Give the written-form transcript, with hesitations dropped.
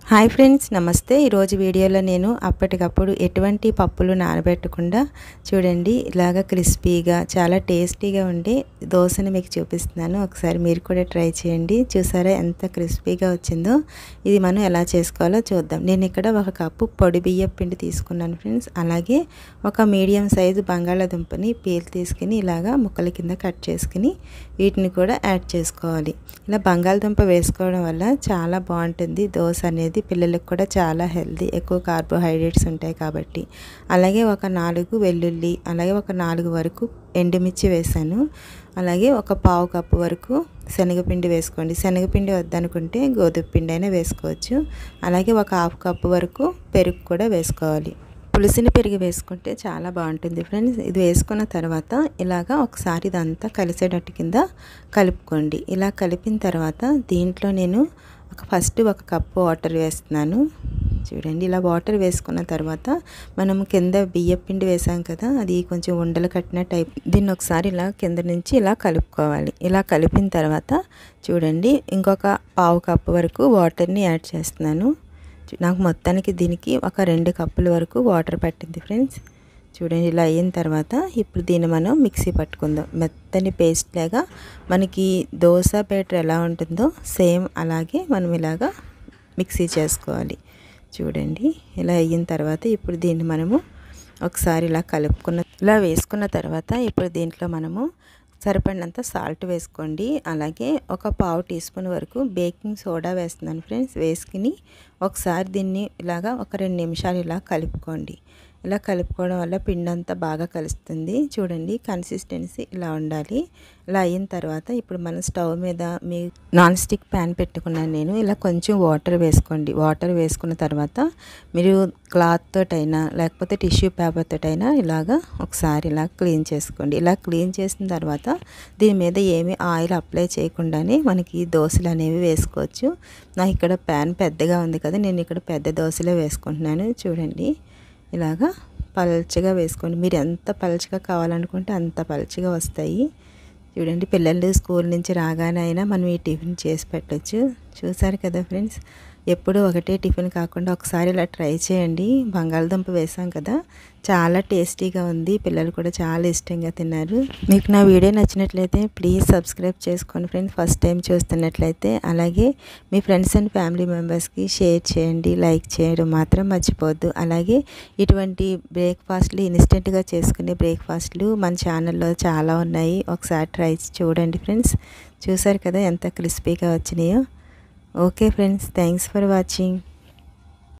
Hi friends, నమస్తే. ఈరోజు వీడియోలో నేను అప్పటికప్పుడు ఎటువంటి పప్పులు నానబెట్టకుండా చూడండి ఇలాగ క్రిస్పీగా చాలా టేస్టీగా ఉండే దోశని మీకు చూపిస్తున్నాను. ఒకసారి మీరు కూడా ట్రై చేయండి. చూసారా ఎంత క్రిస్పీగా వచ్చిందో. ఇది మనం ఎలా చేసుకోవాలో చూద్దాం. నేను ఇక్కడ ఒక కప్పు పొడి బియ్యం పిండి తీసుకున్నాను ఫ్రెండ్స్. అలాగే ఒక మీడియం సైజు బంగాళాదుంపని పీల్ తీసుకుని ఇలాగా ముక్కల కింద కట్ చేసుకుని వీటిని కూడా యాడ్ చేసుకోవాలి. ఇలా బంగాళదుంప వేసుకోవడం వల్ల చాలా బాగుంటుంది దోశ అనేది. పిల్లలకు కూడా చాలా హెల్తీ, ఎక్కువ కార్బోహైడ్రేట్స్ ఉంటాయి కాబట్టి. అలాగే ఒక 4 వెల్లుల్లి, అలాగే ఒక 4 వరకు ఎండుమిర్చి వేసాను. అలాగే ఒక పావు కప్పు వరకు శనగపిండి వేసుకోండి. శనగపిండి వద్దనుకుంటే గోధుమ పిండి అయినా వేసుకోవచ్చు. అలాగే ఒక హాఫ్ కప్పు వరకు పెరుగు కూడా వేసుకోవాలి. పులిసిన పెరుగు వేసుకుంటే చాలా బాగుంటుంది ఫ్రెండ్స్. ఇది వేసుకున్న తర్వాత ఇలాగా ఒకసారి ఇదంతా కలిసేటట్టు కింద కలుపుకోండి. ఇలా కలిపిన తర్వాత దీంట్లో నేను ఫస్ట్ ఒక కప్పు వాటర్ వేస్తున్నాను. చూడండి, ఇలా వాటర్ వేసుకున్న తర్వాత మనం కింద బియ్యం పిండి వేసాం కదా, అది కొంచెం ఉండలు కట్టిన టైప్. దీన్ని ఒకసారి ఇలా కింద నుంచి ఇలా కలుపుకోవాలి. ఇలా కలిపిన తర్వాత చూడండి ఇంకొక పావు కప్పు వరకు వాటర్ని యాడ్ చేస్తున్నాను. నాకు మొత్తానికి దీనికి ఒక 2 కప్పుల వరకు వాటర్ పట్టింది ఫ్రెండ్స్. చూడండి, ఇలా అయిన తర్వాత ఇప్పుడు దీన్ని మనం మిక్సీ పట్టుకుందాం. మెత్తని పేస్ట్ లాగా మనకి దోశ బ్యాటర్ ఎలా ఉంటుందో సేమ్ అలాగే మనం ఇలాగా మిక్సీ చేసుకోవాలి. చూడండి, ఇలా అయిన తర్వాత ఇప్పుడు దీన్ని మనము ఒకసారి ఇలా ఇలా వేసుకున్న తర్వాత ఇప్పుడు దీంట్లో మనము సరిపడినంత సాల్ట్ వేసుకోండి. అలాగే ఒక పావు టీ స్పూన్ వరకు బేకింగ్ సోడా వేస్తున్నాను ఫ్రెండ్స్. వేసుకుని ఒకసారి దీన్ని ఇలాగా ఒక 2 నిమిషాలు ఇలా కలుపుకోండి. ఇలా కలుపుకోవడం వల్ల పిండి అంతా బాగా కలుస్తుంది. చూడండి, కన్సిస్టెన్సీ ఇలా ఉండాలి. ఇలా అయిన తర్వాత ఇప్పుడు మనం స్టవ్ మీద మీ నాన్ స్టిక్ ప్యాన్ పెట్టుకున్నాను నేను. ఇలా కొంచెం వాటర్ వేసుకోండి. వాటర్ వేసుకున్న తర్వాత మీరు క్లాత్ తోటైనా లేకపోతే టిష్యూ పేపర్ తోటైనా ఇలాగా ఒకసారి ఇలా క్లీన్ చేసుకోండి. ఇలా క్లీన్ చేసిన తర్వాత దీని మీద ఏమీ ఆయిల్ అప్లై చేయకుండానే మనకి దోశలు అనేవి వేసుకోవచ్చు. నాకు ఇక్కడ ప్యాన్ పెద్దగా ఉంది కదా, నేను ఇక్కడ పెద్ద దోశలే వేసుకుంటున్నాను. చూడండి, ఇలాగా పల్చగా వేసుకోండి. మీరు ఎంత పల్చగా కావాలనుకుంటే అంత పల్చగా వస్తాయి. చూడండి, పిల్లలు స్కూల్ నుంచి రాగానే అయినా మనం ఈ టిఫిన్ చేసి పెట్టచ్చు. చూసారు కదా ఫ్రెండ్స్, ఎప్పుడూ ఒకటే టిఫిన్ కాకుండా ఒకసారి ఇలా ట్రై చేయండి. బంగాళదుంప వేసాం కదా, చాలా టేస్టీగా ఉంది. పిల్లలు కూడా చాలా ఇష్టంగా తిన్నారు. మీకు నా వీడియో నచ్చినట్లయితే ప్లీజ్ సబ్స్క్రైబ్ చేసుకోండి ఫ్రెండ్స్, ఫస్ట్ టైం చూస్తున్నట్లయితే. అలాగే మీ ఫ్రెండ్స్ అండ్ ఫ్యామిలీ మెంబర్స్కి షేర్ చేయండి, లైక్ చేయడం మాత్రం మర్చిపోవద్దు. అలాగే ఇటువంటి బ్రేక్ఫాస్ట్లు, ఇన్స్టెంట్గా చేసుకునే బ్రేక్ఫాస్ట్లు మన ఛానల్లో చాలా ఉన్నాయి. ఒకసారి ట్రై చూడండి ఫ్రెండ్స్. చూసారు కదా ఎంత క్రిస్పీగా వచ్చినాయో. Okay friends, thanks for watching.